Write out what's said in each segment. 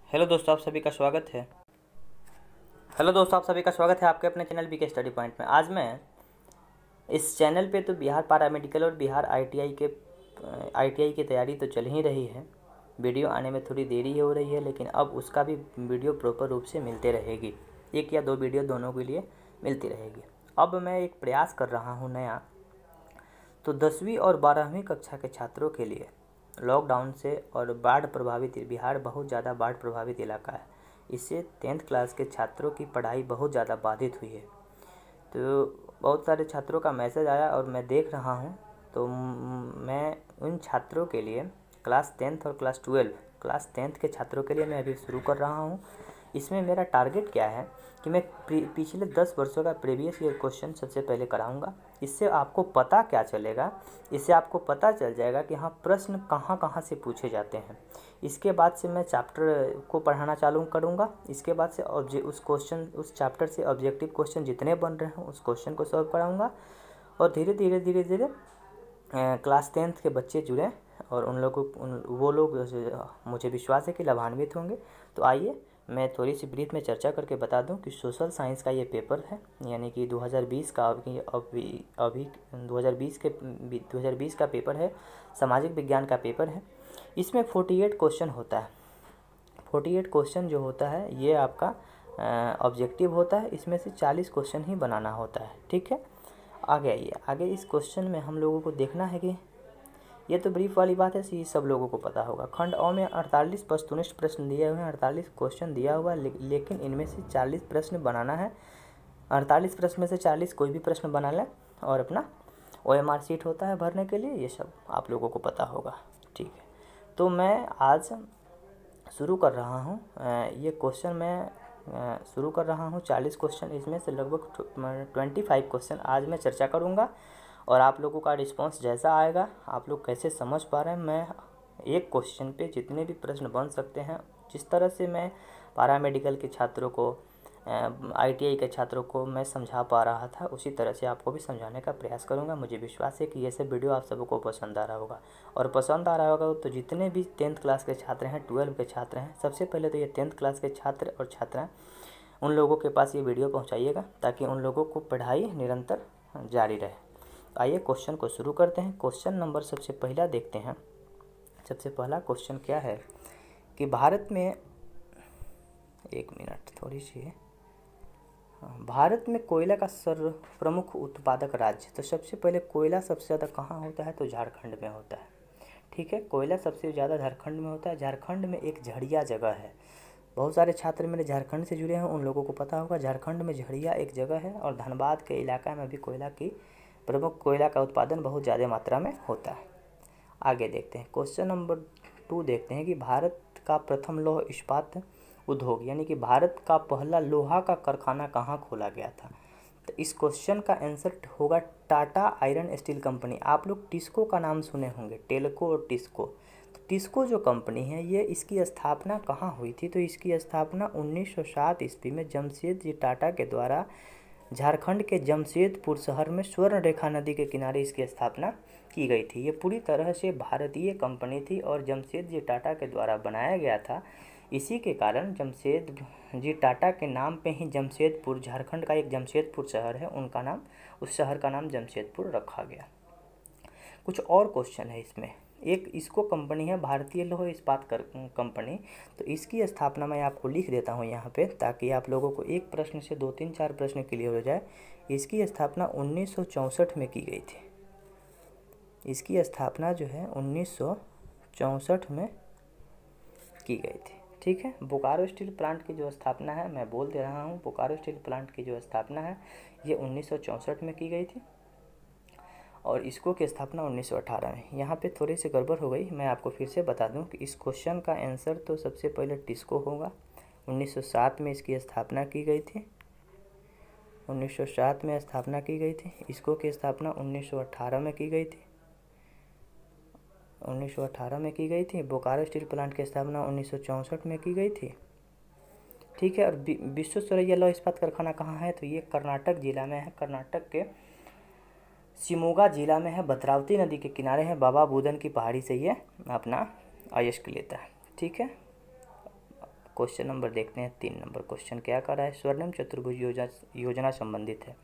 Hello दोस्तों, आप सभी का स्वागत है। आपके अपने चैनल बीके स्टडी पॉइंट में। आज मैं इस चैनल पे तो बिहार पैरा मेडिकल और बिहार आईटीआई की तैयारी तो चल ही रही है। वीडियो आने में थोड़ी देरी हो रही है, लेकिन अब उसका भी वीडियो प्रॉपर रूप से मिलते रहेगी। 1 या 2 वीडियो दोनों के लिए मिलती रहेगी। अब मैं एक प्रयास कर रहा हूँ नया, तो 10वीं और 12वीं कक्षा के छात्रों के लिए लॉकडाउन से और बाढ़ प्रभावित, बिहार बहुत ज़्यादा बाढ़ प्रभावित इलाका है, इससे 10th क्लास के छात्रों की पढ़ाई बहुत ज़्यादा बाधित हुई है। तो बहुत सारे छात्रों का मैसेज आया और मैं देख रहा हूँ, तो मैं उन छात्रों के लिए क्लास 10th और क्लास 10th के छात्रों के लिए मैं अभी शुरू कर रहा हूँ। इसमें मेरा टारगेट क्या है कि मैं पिछले 10 वर्षों का प्रीवियस ईयर क्वेश्चन सबसे पहले कराऊंगा। इससे आपको पता क्या चलेगा, इससे आपको पता चल जाएगा कि हाँ प्रश्न कहाँ कहाँ से पूछे जाते हैं। इसके बाद से मैं चैप्टर को पढ़ाना चालू करूँगा। इसके बाद से उस चैप्टर से ऑब्जेक्टिव क्वेश्चन जितने बन रहे हैं उस क्वेश्चन को सॉल्व कराऊँगा। और धीरे धीरे क्लास 10th के बच्चे जुड़े और वो लोग मुझे विश्वास है कि लाभान्वित होंगे। तो आइए मैं थोड़ी सी ब्रीफ में चर्चा करके बता दूं कि सोशल साइंस का ये पेपर है, यानी कि 2020 का अभी 2020 का पेपर है, सामाजिक विज्ञान का पेपर है। इसमें 48 क्वेश्चन होता है। 48 क्वेश्चन जो होता है ये आपका ऑब्जेक्टिव होता है। इसमें से 40 क्वेश्चन ही बनाना होता है। ठीक है, आगे इस क्वेश्चन में हम लोगों को देखना है कि ये तो ब्रीफ वाली बात है, ये सब लोगों को पता होगा। खंड अ में 48 वस्तुनिष्ठ प्रश्न दिए हुए हैं, 48 क्वेश्चन दिया हुआ है, लेकिन इनमें से 40 प्रश्न बनाना है। 48 प्रश्न में से 40 कोई भी प्रश्न बना लें और अपना OMR शीट होता है भरने के लिए, ये सब आप लोगों को पता होगा। ठीक है, तो मैं आज शुरू कर रहा हूँ ये क्वेश्चन मैं शुरू कर रहा हूँ। 40 क्वेश्चन, इसमें से लगभग 25 क्वेश्चन आज मैं चर्चा करूँगा और आप लोगों का रिस्पांस जैसा आएगा, आप लोग कैसे समझ पा रहे हैं, मैं एक क्वेश्चन पे जितने भी प्रश्न बन सकते हैं, जिस तरह से मैं पैरा मेडिकल के छात्रों को ITI के छात्रों को मैं समझा पा रहा था, उसी तरह से आपको भी समझाने का प्रयास करूंगा। मुझे विश्वास है कि ये सब वीडियो आप सबको पसंद आ रहा होगा, और पसंद आ रहा होगा तो जितने भी 10th क्लास के छात्र हैं, 12 के छात्र हैं, सबसे पहले तो ये 10th क्लास के छात्र और छात्राएँ, उन लोगों के पास ये वीडियो पहुँचाइएगा ताकि उन लोगों को पढ़ाई निरंतर जारी रहे। आइए क्वेश्चन को शुरू करते हैं। क्वेश्चन नंबर सबसे पहला देखते हैं। सबसे पहला क्वेश्चन क्या है कि भारत में, एक मिनट थोड़ी सी है, भारत में कोयला का प्रमुख उत्पादक राज्य, तो सबसे पहले कोयला सबसे ज़्यादा कहाँ होता है, तो झारखंड में होता है। ठीक है, कोयला सबसे ज़्यादा झारखंड में होता है। झारखंड में एक झड़िया जगह है, बहुत सारे छात्र मेरे झारखंड से जुड़े हैं, उन लोगों को पता होगा। झारखंड में झड़िया एक जगह है और धनबाद के इलाका में भी कोयला का उत्पादन बहुत ज़्यादा मात्रा में होता है। आगे देखते हैं, क्वेश्चन नंबर 2 देखते हैं कि भारत का प्रथम लौह इस्पात उद्योग, यानी कि भारत का पहला लोहा का कारखाना कहाँ खोला गया था। तो इस क्वेश्चन का आंसर होगा टाटा आयरन स्टील कंपनी। आप लोग टिस्को का नाम सुने होंगे, टेल्को और टिस्को। तो टिस्को जो कंपनी है, ये इसकी स्थापना कहाँ हुई थी, तो इसकी स्थापना 1907 ईस्वी में जमशेद जी टाटा के द्वारा झारखंड के जमशेदपुर शहर में स्वर्ण रेखा नदी के किनारे इसकी स्थापना की गई थी। ये पूरी तरह से भारतीय कंपनी थी और जमशेद जी टाटा के द्वारा बनाया गया था। इसी के कारण जमशेद जी टाटा के नाम पे ही जमशेदपुर, झारखंड का एक जमशेदपुर शहर है, उस शहर का नाम जमशेदपुर रखा गया। कुछ और क्वेश्चन है इसमें। एक इसको कंपनी है भारतीय लौह इस्पात कंपनी, तो इसकी स्थापना मैं आपको लिख देता हूँ यहाँ पे, ताकि आप लोगों को एक प्रश्न से 2 3 4 प्रश्न क्लियर हो जाए। इसकी स्थापना 1964 में की गई थी। इसकी स्थापना जो है 1964 में की गई थी। ठीक है, बोकारो स्टील प्लांट की जो स्थापना है, मैं बोल दे रहा हूँ, बोकारो स्टील प्लांट की जो स्थापना है ये 1964 में की गई थी और इसको की स्थापना 1918 में। यहाँ पे थोड़ी सी गड़बड़ हो गई, मैं आपको फिर से बता दूं कि इस क्वेश्चन का आंसर तो सबसे पहले टिस्को होगा। 1907 में इसकी स्थापना की गई थी, 1907 में स्थापना की गई थी। इसको की स्थापना 1918 में की गई थी, 1918 में की गई थी। बोकारो स्टील प्लांट की स्थापना 1964 में की गई थी। ठीक है, और विश्वेश्वरैया लौह इस्पात कारखाना कहाँ है, तो ये कर्नाटक जिला में है। कर्नाटक के शिमोगा जिला में है, भद्रावती नदी के किनारे है, बाबा बुदन की पहाड़ी से ये अपना अयस्क लेता है। ठीक है, क्वेश्चन नंबर देखते हैं 3 नंबर क्वेश्चन क्या कर रहा है, स्वर्णिम चतुर्भुज योजना संबंधित है।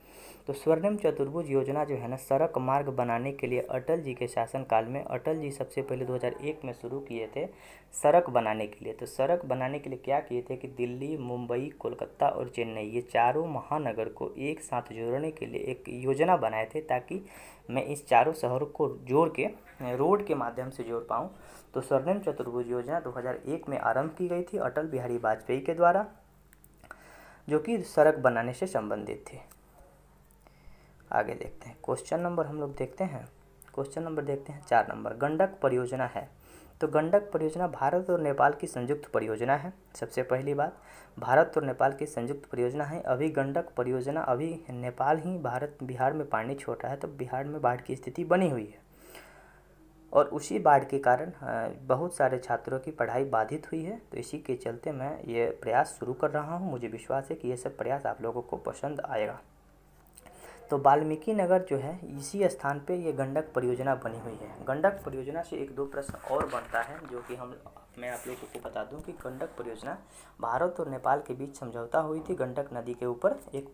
तो स्वर्णिम चतुर्भुज योजना जो है ना, सड़क मार्ग बनाने के लिए अटल जी के शासनकाल में, अटल जी सबसे पहले 2001 में शुरू किए थे सड़क बनाने के लिए। तो सड़क बनाने के लिए क्या किए थे कि दिल्ली, मुंबई, कोलकाता और चेन्नई, ये चारों महानगर को एक साथ जोड़ने के लिए एक योजना बनाए थे, ताकि मैं इस चारों शहरों को जोड़ के रोड के माध्यम से जोड़ पाऊँ। तो स्वर्णिम चतुर्भुज योजना 2001 में आरंभ की गई थी अटल बिहारी वाजपेयी के द्वारा, जो कि सड़क बनाने से संबंधित थी। आगे देखते हैं क्वेश्चन नंबर हम लोग देखते हैं, क्वेश्चन नंबर देखते हैं 4 नंबर, गंडक परियोजना है। तो गंडक परियोजना भारत और नेपाल की संयुक्त परियोजना है। सबसे पहली बात, भारत और नेपाल की संयुक्त परियोजना है। अभी गंडक परियोजना, अभी नेपाल ही बिहार में पानी छोड़ रहा है, तो बिहार में बाढ़ की स्थिति बनी हुई है और उसी बाढ़ के कारण बहुत सारे छात्रों की पढ़ाई बाधित हुई है। तो इसी के चलते मैं ये प्रयास शुरू कर रहा हूँ। मुझे विश्वास है कि ये सब प्रयास आप लोगों को पसंद आएगा। तो वाल्मीकि नगर जो है, इसी स्थान पे ये गंडक परियोजना बनी हुई है। गंडक परियोजना से 1-2 प्रश्न और बनता है, जो कि मैं आप लोगों को बता दूं कि गंडक परियोजना भारत और नेपाल के बीच समझौता हुई थी गंडक नदी के ऊपर एक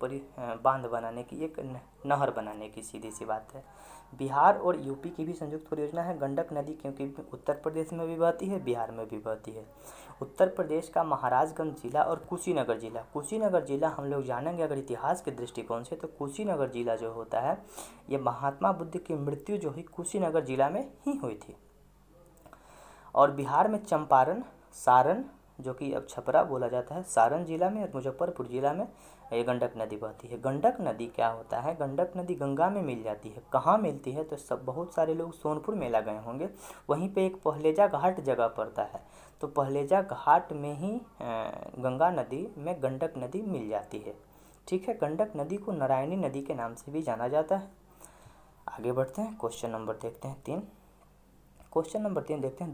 बांध बनाने की, एक नहर बनाने की, सीधी सी बात है। बिहार और यूपी की भी संयुक्त परियोजना है गंडक नदी, क्योंकि उत्तर प्रदेश में भी बहती है, बिहार में भी बहती है। उत्तर प्रदेश का महाराजगंज जिला और कुशीनगर जिला हम लोग जानेंगे अगर इतिहास के दृष्टिकोण से, तो कुशीनगर जिला जो होता है, ये महात्मा बुद्ध की मृत्यु जो हुई कुशीनगर जिला में ही हुई थी। और बिहार में चंपारण, सारण, जो कि अब छपरा बोला जाता है, सारण जिला में और मुजफ्फरपुर जिला में ये गंडक नदी बहती है। गंडक नदी क्या होता है, गंडक नदी गंगा में मिल जाती है। कहाँ मिलती है, तो सब बहुत सारे लोग सोनपुर मेला गए होंगे, वहीं पे एक पहलेजा घाट जगह पड़ता है। तो पहलेजा घाट में ही गंगा नदी में गंडक नदी मिल जाती है। ठीक है, गंडक नदी को नारायणी नदी के नाम से भी जाना जाता है। आगे बढ़ते हैं, क्वेश्चन नंबर देखते हैं 3। क्वेश्चन नंबर 3 देखते हैं,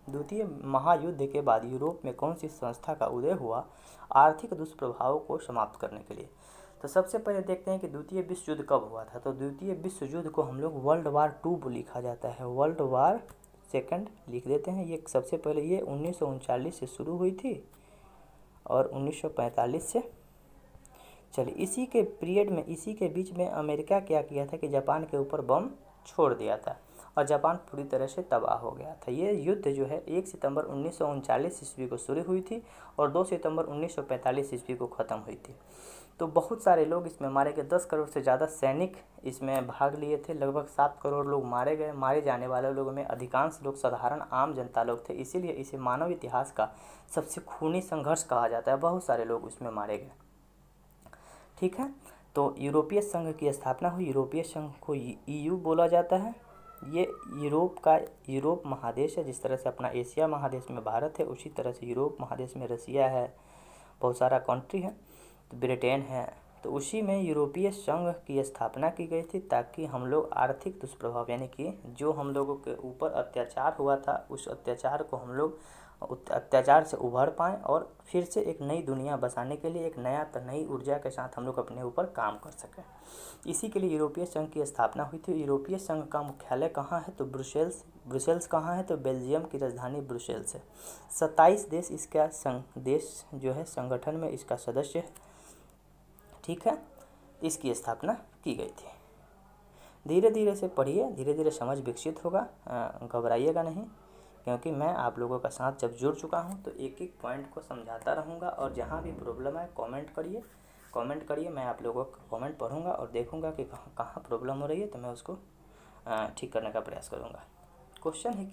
द्वितीय महायुद्ध के बाद यूरोप में कौन सी संस्था का उदय हुआ आर्थिक दुष्प्रभावों को समाप्त करने के लिए। तो सबसे पहले देखते हैं कि द्वितीय विश्व युद्ध कब हुआ था। तो द्वितीय विश्व युद्ध को हम लोग वर्ल्ड वार 2 लिखा जाता है, वर्ल्ड वार सेकंड लिख देते हैं। ये सबसे पहले ये 1939 से शुरू हुई थी और 1945 से, चलिए इसी के पीरियड में, इसी के बीच में अमेरिका क्या किया था कि जापान के ऊपर बम छोड़ दिया था और जापान पूरी तरह से तबाह हो गया था। ये युद्ध जो है 1 सितंबर 1939 ईस्वी को शुरू हुई थी और 2 सितंबर 1945 ईस्वी को ख़त्म हुई थी। तो बहुत सारे लोग इसमें मारे गए, 10 करोड़ से ज़्यादा सैनिक इसमें भाग लिए थे, लगभग 7 करोड़ लोग मारे गए। मारे जाने वाले लोगों में अधिकांश लोग साधारण आम जनता लोग थे, इसीलिए इसे मानव इतिहास का सबसे खूनी संघर्ष कहा जाता है। बहुत सारे लोग उसमें मारे गए। ठीक है, तो यूरोपीय संघ की स्थापना हुई। यूरोपीय संघ को EU बोला जाता है। ये यूरोप महादेश है। जिस तरह से अपना एशिया महादेश में भारत है, उसी तरह से यूरोप महादेश में रसिया है, बहुत सारा कंट्री है, तो ब्रिटेन है। तो उसी में यूरोपीय संघ की स्थापना की गई थी, ताकि हम लोग आर्थिक दुष्प्रभाव, यानी कि जो हम लोगों के ऊपर अत्याचार हुआ था, उस अत्याचार को हम लोग अत्याचार से उभर पाएँ और फिर से एक नई दुनिया बसाने के लिए एक नई ऊर्जा के साथ हम लोग अपने ऊपर काम कर सकें। इसी के लिए यूरोपीय संघ की स्थापना हुई थी। यूरोपीय संघ का मुख्यालय कहाँ है, तो ब्रुसेल्स कहाँ है, तो बेल्जियम की राजधानी ब्रुसेल्स है। 27 देश इसका देश जो है संगठन में इसका सदस्य है। ठीक है, इसकी स्थापना की गई थी। धीरे धीरे से पढ़िए, धीरे धीरे समझ विकसित होगा, घबराइएगा नहीं, क्योंकि मैं आप लोगों का साथ जब जुड़ चुका हूं तो एक एक पॉइंट को समझाता रहूंगा। और जहां भी प्रॉब्लम है कमेंट करिए, मैं आप लोगों का कमेंट पढ़ूंगा और देखूंगा कि कहाँ प्रॉब्लम हो रही है, तो मैं उसको ठीक करने का प्रयास करूंगा। क्वेश्चन है,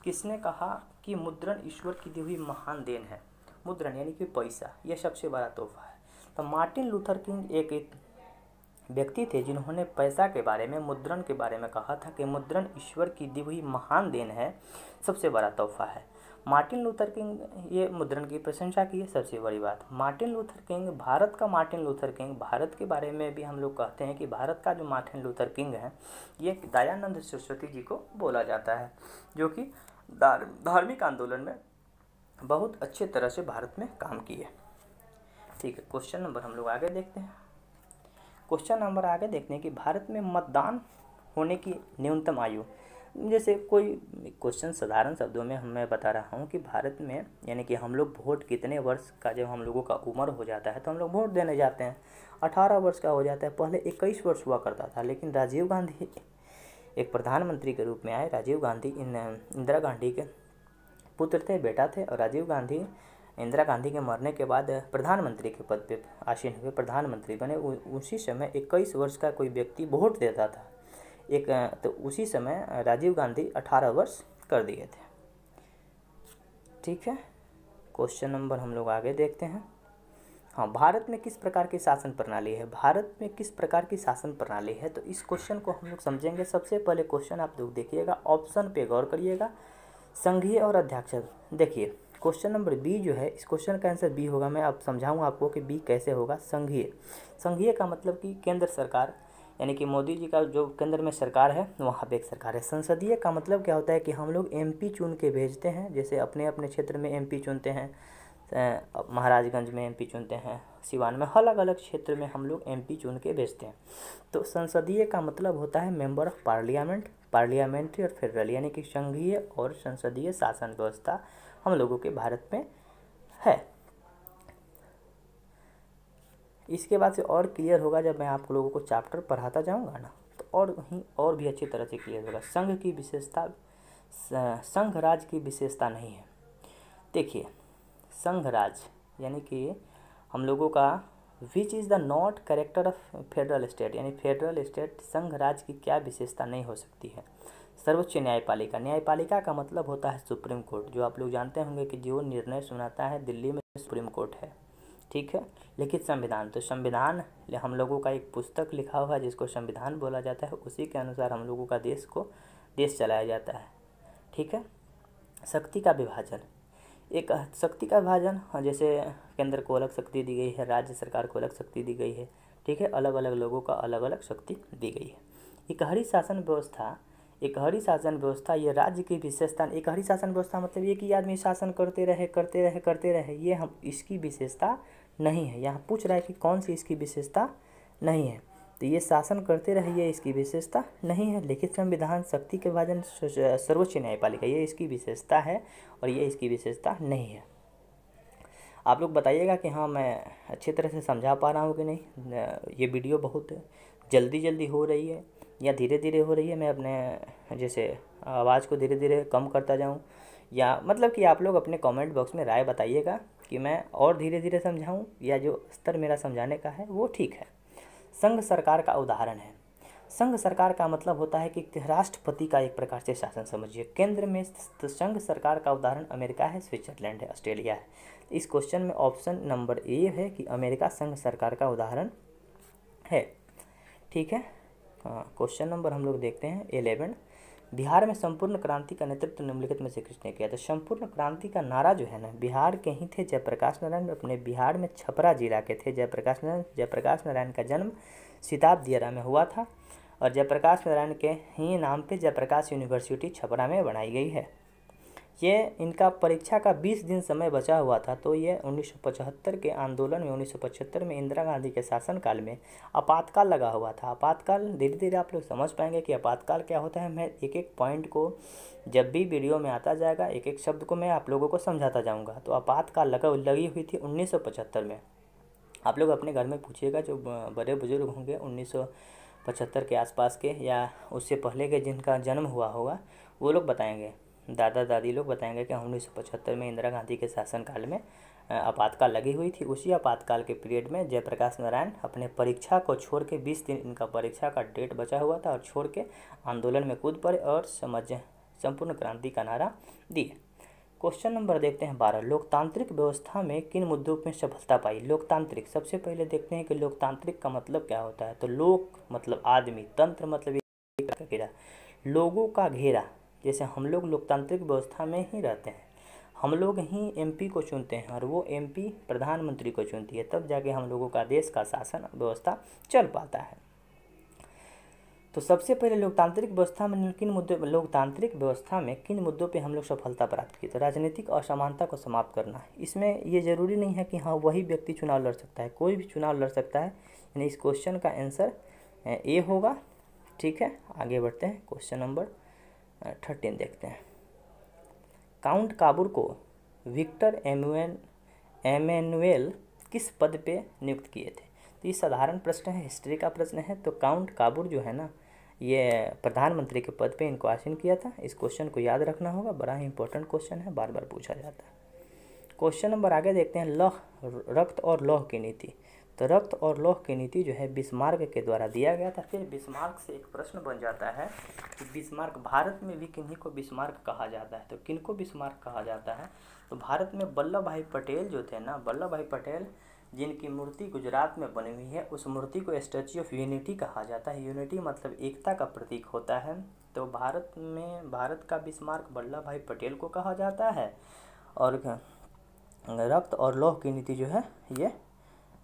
किसने कहा कि मुद्रण ईश्वर की दी हुई महान देन है। मुद्रण यानी कि पैसा, यह सबसे बड़ा तोहफा है। तो मार्टिन लूथर किंग एक व्यक्ति थे जिन्होंने पैसा के बारे में, मुद्रण के बारे में कहा था कि मुद्रण ईश्वर की दी हुई महान देन है, सबसे बड़ा तोहफा है। मार्टिन लूथर किंग ये मुद्रण की प्रशंसा की है, सबसे बड़ी बात। मार्टिन लूथर किंग, भारत का मार्टिन लूथर किंग, भारत के बारे में भी हम लोग कहते हैं कि भारत का जो मार्टिन लूथर किंग है, ये दयानंद सरस्वती जी को बोला जाता है, जो कि धार्मिक आंदोलन में बहुत अच्छे तरह से भारत में काम किए। ठीक है, क्वेश्चन नंबर हम लोग आगे देखते हैं। क्वेश्चन नंबर आगे देखते हैं कि भारत में मतदान होने की न्यूनतम आयु। जैसे कोई क्वेश्चन साधारण शब्दों में मैं बता रहा हूँ कि भारत में यानी कि हम लोग वोट कितने वर्ष का जब हम लोगों का उम्र हो जाता है तो हम लोग वोट देने जाते हैं। 18 वर्ष का हो जाता है। पहले 21 वर्ष हुआ करता था, लेकिन राजीव गांधी एक प्रधानमंत्री के रूप में आए। राजीव गांधी इंदिरा गांधी के पुत्र थे, बेटा थे, और राजीव गांधी इंदिरा गांधी के मरने के बाद प्रधानमंत्री के पद पे आसीन हुए, प्रधानमंत्री बने। उसी समय 21 वर्ष का कोई व्यक्ति वोट देता था तो उसी समय राजीव गांधी 18 वर्ष कर दिए थे। ठीक है, क्वेश्चन नंबर हम लोग आगे देखते हैं। हाँ, भारत में किस प्रकार की शासन प्रणाली है? भारत में किस प्रकार की शासन प्रणाली है, तो इस क्वेश्चन को हम लोग समझेंगे। सबसे पहले क्वेश्चन आप लोग देखिएगा, ऑप्शन पे गौर करिएगा, संघीय और अध्यक्षीय। देखिए क्वेश्चन नंबर बी जो है, इस क्वेश्चन का आंसर बी होगा। मैं अब समझाऊंगा आपको कि बी कैसे होगा। संघीय, संघीय का मतलब कि केंद्र सरकार, यानी कि मोदी जी का जो केंद्र में सरकार है वहाँ पे एक सरकार है। संसदीय का मतलब क्या होता है कि हम लोग एमपी चुन के भेजते हैं, जैसे अपने अपने क्षेत्र में एमपी चुनते हैं, महाराजगंज में एमपी चुनते हैं, सिवान में, अलग अलग क्षेत्र में हम लोग एमपी चुन के भेजते हैं। तो संसदीय का मतलब होता है मेंबर ऑफ पार्लियामेंट, पार्लियामेंट्री और फेडरल, यानी कि संघीय और संसदीय शासन व्यवस्था हम लोगों के भारत में है। इसके बाद से और क्लियर होगा जब मैं आप लोगों को चैप्टर पढ़ाता जाऊंगा ना, तो और भी अच्छी तरह से क्लियर होगा। संघ की विशेषता, संघ राज्य की विशेषता नहीं है। देखिए संघ राज्य यानी कि हम लोगों का which is the not character of federal state, यानी फेडरल स्टेट संघ राज्य की क्या विशेषता नहीं हो सकती है। सर्वोच्च न्यायपालिका, न्यायपालिका का मतलब होता है सुप्रीम कोर्ट, जो आप लोग जानते होंगे कि जो निर्णय सुनाता है दिल्ली में सुप्रीम कोर्ट है। ठीक है, लिखित संविधान, तो संविधान हम लोगों का एक पुस्तक लिखा हुआ है जिसको संविधान बोला जाता है, उसी के अनुसार हम लोगों का देश चलाया जाता है। ठीक है, शक्ति का विभाजन, एक शक्ति का विभाजन, जैसे केंद्र को अलग शक्ति दी गई है, राज्य सरकार को अलग शक्ति दी गई है। ठीक है, अलग अलग लोगों का अलग अलग शक्ति दी गई है। इकहरी शासन व्यवस्था, इकहरी शासन व्यवस्था ये राज्य की विशेषता। इकहरी शासन व्यवस्था मतलब एक ही आदमी शासन करते रहे, ये हम इसकी विशेषता नहीं है। यहाँ पूछ रहा है कि कौन सी इसकी विशेषता नहीं है, तो ये शासन करते रहे, ये इसकी विशेषता नहीं है। लिखित संविधान, शक्ति के विभाजन, सर्वोच्च न्यायपालिका, ये इसकी विशेषता है और ये इसकी विशेषता नहीं है। आप लोग बताइएगा कि हाँ मैं अच्छी तरह से समझा पा रहा हूँ कि नहीं। ये वीडियो बहुत जल्दी हो रही है या धीरे धीरे हो रही है, मैं अपने जैसे आवाज़ को धीरे धीरे कम करता जाऊँ, या मतलब कि आप लोग अपने कमेंट बॉक्स में राय बताइएगा कि मैं और धीरे धीरे समझाऊँ या जो स्तर मेरा समझाने का है वो ठीक है। संघ सरकार का उदाहरण है। संघ सरकार का मतलब होता है कि राष्ट्रपति का एक प्रकार से शासन समझिए। केंद्र में संघ सरकार का उदाहरण अमेरिका है, स्विट्जरलैंड है, ऑस्ट्रेलिया है। इस क्वेश्चन में ऑप्शन नंबर ए है कि अमेरिका संघ सरकार का उदाहरण है। ठीक है, क्वेश्चन नंबर हम लोग देखते हैं 11। बिहार में संपूर्ण क्रांति का नेतृत्व निम्नलिखित में से किसने किया? तो संपूर्ण क्रांति का नारा जो है ना, बिहार के ही थे जयप्रकाश नारायण, अपने बिहार में छपरा जिला के थे जयप्रकाश नारायण। जयप्रकाश नारायण का जन्म सिताब दियारा में हुआ था और जयप्रकाश नारायण के ही नाम पे जयप्रकाश यूनिवर्सिटी छपरा में बनाई गई है। ये इनका परीक्षा का 20 दिन समय बचा हुआ था, तो ये 1975 के आंदोलन में 1975 में इंदिरा गांधी के शासनकाल में आपातकाल लगा हुआ था। आपातकाल धीरे धीरे आप लोग समझ पाएंगे कि आपातकाल क्या होता है। मैं एक एक पॉइंट को जब भी वीडियो में आता जाएगा, एक एक शब्द को मैं आप लोगों को समझाता जाऊँगा। तो आपातकाल लगी हुई थी 1975 में। आप लोग अपने घर में पूछिएगा, जो बड़े बुजुर्ग होंगे 1975 के आसपास के या उससे पहले के जिनका जन्म हुआ होगा, वो लोग बताएंगे, दादा दादी लोग बताएंगे कि 1975 में इंदिरा गांधी के शासनकाल में आपातकाल लगी हुई थी। उसी आपातकाल के पीरियड में जयप्रकाश नारायण अपने परीक्षा को छोड़ के 20 दिन इनका परीक्षा का डेट बचा हुआ था और छोड़ के आंदोलन में कूद पड़े और संपूर्ण क्रांति का नारा दिए। क्वेश्चन नंबर देखते हैं 12। लोकतांत्रिक व्यवस्था में किन मुद्दों में सफलता पाई? लोकतांत्रिक, सबसे पहले देखते हैं कि लोकतांत्रिक का मतलब क्या होता है। तो लोक मतलब आदमी, तंत्र मतलब एक का घेरा, लोगों का घेरा। जैसे हम लोग लोकतांत्रिक व्यवस्था में ही रहते हैं, हम लोग ही एमपी को चुनते हैं और वो एमपी प्रधानमंत्री को चुनती है, तब जाके हम लोगों का देश का शासन व्यवस्था चल पाता है। तो सबसे पहले लोकतांत्रिक व्यवस्था में किन मुद्दों पे हम लोग सफलता प्राप्त की? तो राजनीतिक असमानता को समाप्त करना। इसमें ये ज़रूरी नहीं है कि हाँ वही व्यक्ति चुनाव लड़ सकता है, कोई भी चुनाव लड़ सकता है, यानी इस क्वेश्चन का आंसर ए होगा। ठीक है, आगे बढ़ते हैं। क्वेश्चन नंबर 13 देखते हैं। काउंट काबूर को विक्टर एमेनुएल किस पद पे नियुक्त किए थे? तो ये साधारण प्रश्न है, हिस्ट्री का प्रश्न है। तो काउंट काबूर जो है ना, ये प्रधानमंत्री के पद पे इनको आसीन किया था। इस क्वेश्चन को याद रखना होगा, बड़ा ही इंपॉर्टेंट क्वेश्चन है, बार बार पूछा जाता है। क्वेश्चन नंबर आगे देखते हैं, लौह, रक्त और लौह की नीति। तो रक्त और लौह की नीति जो है बिस्मार्क के द्वारा दिया गया था। फिर बिस्मार्क से एक प्रश्न बन जाता है कि बिस्मार्क, भारत में भी किन्हीं को बिस्मार्क कहा जाता है। तो किनको बिस्मार्क कहा जाता है? तो भारत में वल्लभ भाई पटेल जो थे ना, वल्लभ भाई पटेल जिनकी मूर्ति गुजरात में बनी हुई है, उस मूर्ति को स्टैच्यू ऑफ यूनिटी कहा जाता है। यूनिटी मतलब एकता का प्रतीक होता है। तो भारत का बिस्मार्क वल्लभ भाई पटेल को कहा जाता है। और रक्त और लौह की नीति जो है ये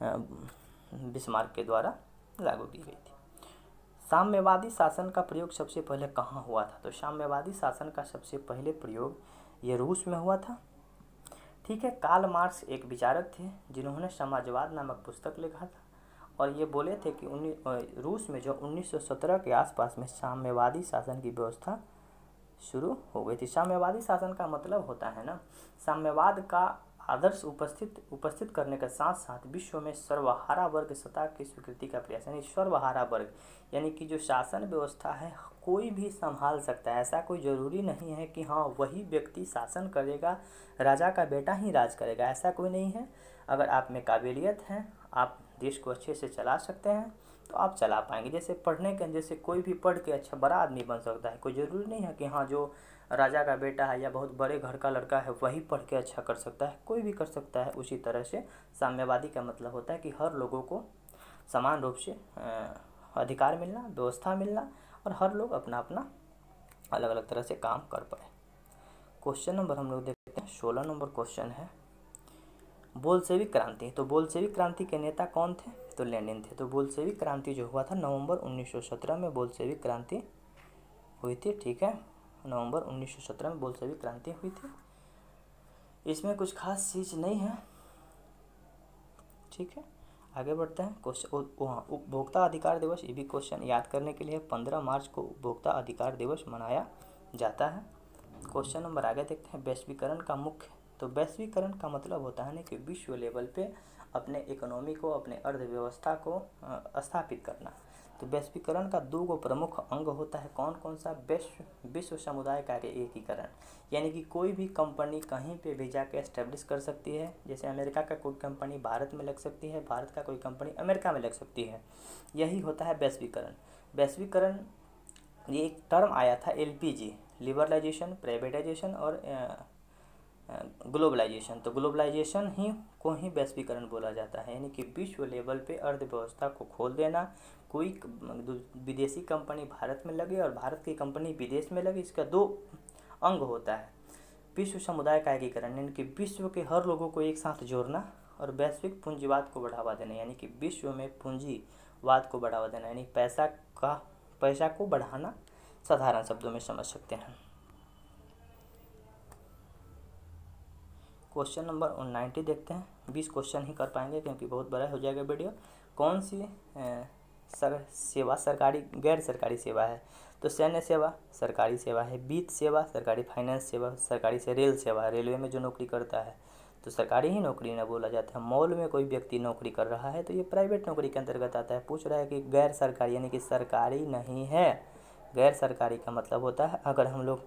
बिस्मार्क के द्वारा लागू की गई थी। साम्यवादी शासन का प्रयोग सबसे पहले कहाँ हुआ था? तो साम्यवादी शासन का सबसे पहले प्रयोग ये रूस में हुआ था। ठीक है। कार्ल मार्क्स एक विचारक थे जिन्होंने समाजवाद नामक पुस्तक लिखा था, और ये बोले थे कि रूस में जो 1917 के आसपास में साम्यवादी शासन की व्यवस्था शुरू हो गई थी। साम्यवादी शासन का मतलब होता है ना, साम्यवाद का आदर्श उपस्थित करने के साथ साथ विश्व में सर्वहारा वर्ग सत्ता की स्वीकृति का प्रयास। यानी सर्वहारा वर्ग यानी कि जो शासन व्यवस्था है कोई भी संभाल सकता है। ऐसा कोई ज़रूरी नहीं है कि हाँ वही व्यक्ति शासन करेगा, राजा का बेटा ही राज करेगा, ऐसा कोई नहीं है। अगर आप में काबिलियत है, आप देश को अच्छे से चला सकते हैं, तो आप चला पाएंगे। जैसे पढ़ने के, जैसे कोई भी पढ़ के अच्छा बड़ा आदमी बन सकता है। कोई ज़रूरी नहीं है कि हाँ जो राजा का बेटा है या बहुत बड़े घर का लड़का है वही पढ़ के अच्छा कर सकता है, कोई भी कर सकता है। उसी तरह से साम्यवादी का मतलब होता है कि हर लोगों को समान रूप से अधिकार मिलना, व्यवस्था मिलना, और हर लोग अपना अपना अलग अलग तरह से काम कर पाए। क्वेश्चन नंबर हम लोग देखते हैं 16 नंबर क्वेश्चन है, बोल्शेविक क्रांति। तो बोल्शेविक क्रांति के नेता कौन थे? तो लेनिन थे। तो बोल्शेविक क्रांति जो हुआ था नवंबर 1917 में बोल्शेविक क्रांति हुई थी। ठीक है, नवंबर 1917 में बोल्शेविक क्रांति हुई थी। इसमें कुछ खास चीज़ नहीं है। ठीक है, आगे बढ़ते हैं। क्वेश्चन उपभोक्ता अधिकार दिवस, ये भी क्वेश्चन याद करने के लिए 15 मार्च को उपभोक्ता अधिकार दिवस मनाया जाता है। क्वेश्चन नंबर आगे देखते हैं, वैश्वीकरण का मुख्य। तो वैश्वीकरण का मतलब होता है ना कि विश्व लेवल पे अपने इकोनॉमी को, अपने अर्थव्यवस्था को स्थापित करना। तो वैश्वीकरण का 2 प्रमुख अंग होता है। कौन कौन सा? विश्व समुदाय का एकीकरण, यानी कि कोई भी कंपनी कहीं पे भी जाके एस्टेब्लिश कर सकती है। जैसे अमेरिका का कोई कंपनी भारत में लग सकती है, भारत का कोई कंपनी अमेरिका में लग सकती है। यही होता है वैश्वीकरण। वैश्वीकरण ये एक टर्म आया था LPG, लिबरलाइजेशन, प्राइवेटाइजेशन और ग्लोबलाइजेशन। तो ग्लोबलाइजेशन को ही वैश्वीकरण बोला जाता है, यानी कि विश्व लेवल पे अर्थव्यवस्था को खोल देना। कोई विदेशी कंपनी भारत में लगे और भारत की कंपनी विदेश में लगे, इसका 2 अंग होता है। विश्व समुदाय का एकीकरण यानी कि विश्व के हर लोगों को एक साथ जोड़ना, और वैश्विक पूंजीवाद को बढ़ावा देना, यानी कि विश्व में पूंजीवाद को बढ़ावा देना, यानी पैसा को बढ़ाना, साधारण शब्दों में समझ सकते हैं। क्वेश्चन नंबर 90 देखते हैं। 20 क्वेश्चन ही कर पाएंगे क्योंकि बहुत बड़ा हो जाएगा वीडियो। कौन सी सेवा सरकारी गैर सरकारी सेवा है? तो सैन्य सेवा सरकारी सेवा है, वित्त सेवा सरकारी, फाइनेंस सेवा सरकारी से, रेल सेवा, रेलवे में जो नौकरी करता है तो सरकारी ही नौकरी ना बोला जाता है। मॉल में कोई व्यक्ति नौकरी कर रहा है तो ये प्राइवेट नौकरी के अंतर्गत आता है। पूछ रहा है कि गैर सरकारी यानी कि सरकारी नहीं है। गैर सरकारी का मतलब होता है, अगर हम लोग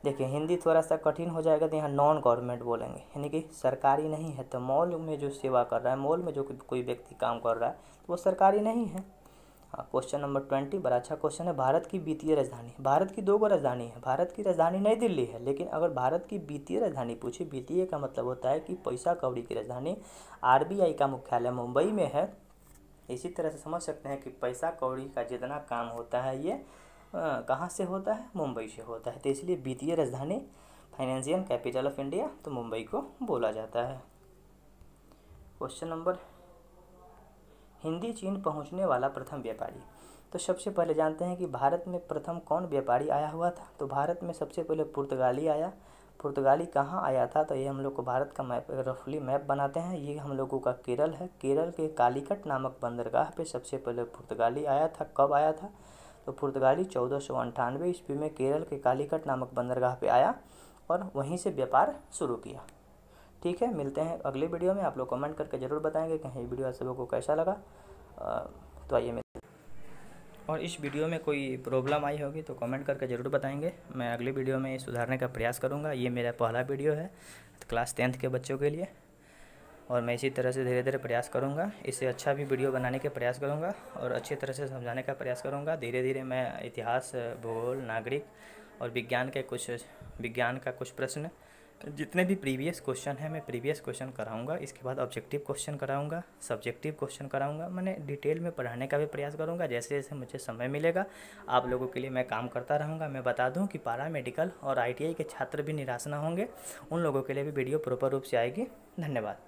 देखिए हिंदी थोड़ा सा कठिन हो जाएगा तो यहाँ नॉन गवर्नमेंट बोलेंगे, यानी कि सरकारी नहीं है। तो मॉल में जो सेवा कर रहा है, मॉल में जो कोई व्यक्ति काम कर रहा है तो वो सरकारी नहीं है। हाँ, क्वेश्चन नंबर 20 बड़ा अच्छा क्वेश्चन है। भारत की वित्तीय राजधानी। भारत की 2 राजधानी है। भारत की राजधानी नई दिल्ली है, लेकिन अगर भारत की वित्तीय राजधानी पूछे, वित्तीय का मतलब होता है कि पैसा कौड़ी की राजधानी। RBI का मुख्यालय मुंबई में है। इसी तरह से समझ सकते हैं कि पैसा कौड़ी का जितना काम होता है ये कहाँ से होता है? मुंबई से होता है। तो इसलिए वित्तीय राजधानी, फाइनेंशियल कैपिटल ऑफ इंडिया, तो मुंबई को बोला जाता है। क्वेश्चन नंबर, हिंदी चीन पहुंचने वाला प्रथम व्यापारी। तो सबसे पहले जानते हैं कि भारत में प्रथम कौन व्यापारी आया हुआ था? तो भारत में सबसे पहले पुर्तगाली आया। पुर्तगाली कहाँ आया था? तो ये हम लोग को भारत का मैप, रफली मैप बनाते हैं। ये हम लोगों का केरल है। केरल के कालीकट नामक बंदरगाह पे सबसे पहले पुर्तगाली आया था। कब आया था? तो पुर्तगाली 1498 ईस्वी में केरल के कालीकट नामक बंदरगाह पे आया और वहीं से व्यापार शुरू किया। ठीक है, मिलते हैं अगले वीडियो में। आप लोग कमेंट करके ज़रूर बताएंगे कि ये वीडियो आप सबों को कैसा लगा। तो आइए मिलते हैं। और इस वीडियो में कोई प्रॉब्लम आई होगी तो कमेंट करके ज़रूर बताएंगे, मैं अगले वीडियो में सुधारने का प्रयास करूँगा। ये मेरा पहला वीडियो है क्लास 10th के बच्चों के लिए, और मैं इसी तरह से धीरे धीरे प्रयास करूँगा, इससे अच्छा भी वीडियो बनाने के प्रयास करूँगा और अच्छी तरह से समझाने का प्रयास करूँगा। धीरे धीरे मैं इतिहास, भूगोल, नागरिक और विज्ञान का कुछ प्रश्न, जितने भी प्रीवियस क्वेश्चन हैं मैं प्रीवियस क्वेश्चन कराऊंगा। इसके बाद ऑब्जेक्टिव क्वेश्चन कराऊंगा, सब्जेक्टिव क्वेश्चन कराऊंगा। मैंने डिटेल में पढ़ाने का भी प्रयास करूंगा। जैसे जैसे मुझे समय मिलेगा आप लोगों के लिए मैं काम करता रहूंगा। मैं बता दूं कि पारा मेडिकल और ITI के छात्र भी निराश ना होंगे, उन लोगों के लिए भी वीडियो प्रॉपर रूप से आएगी। धन्यवाद।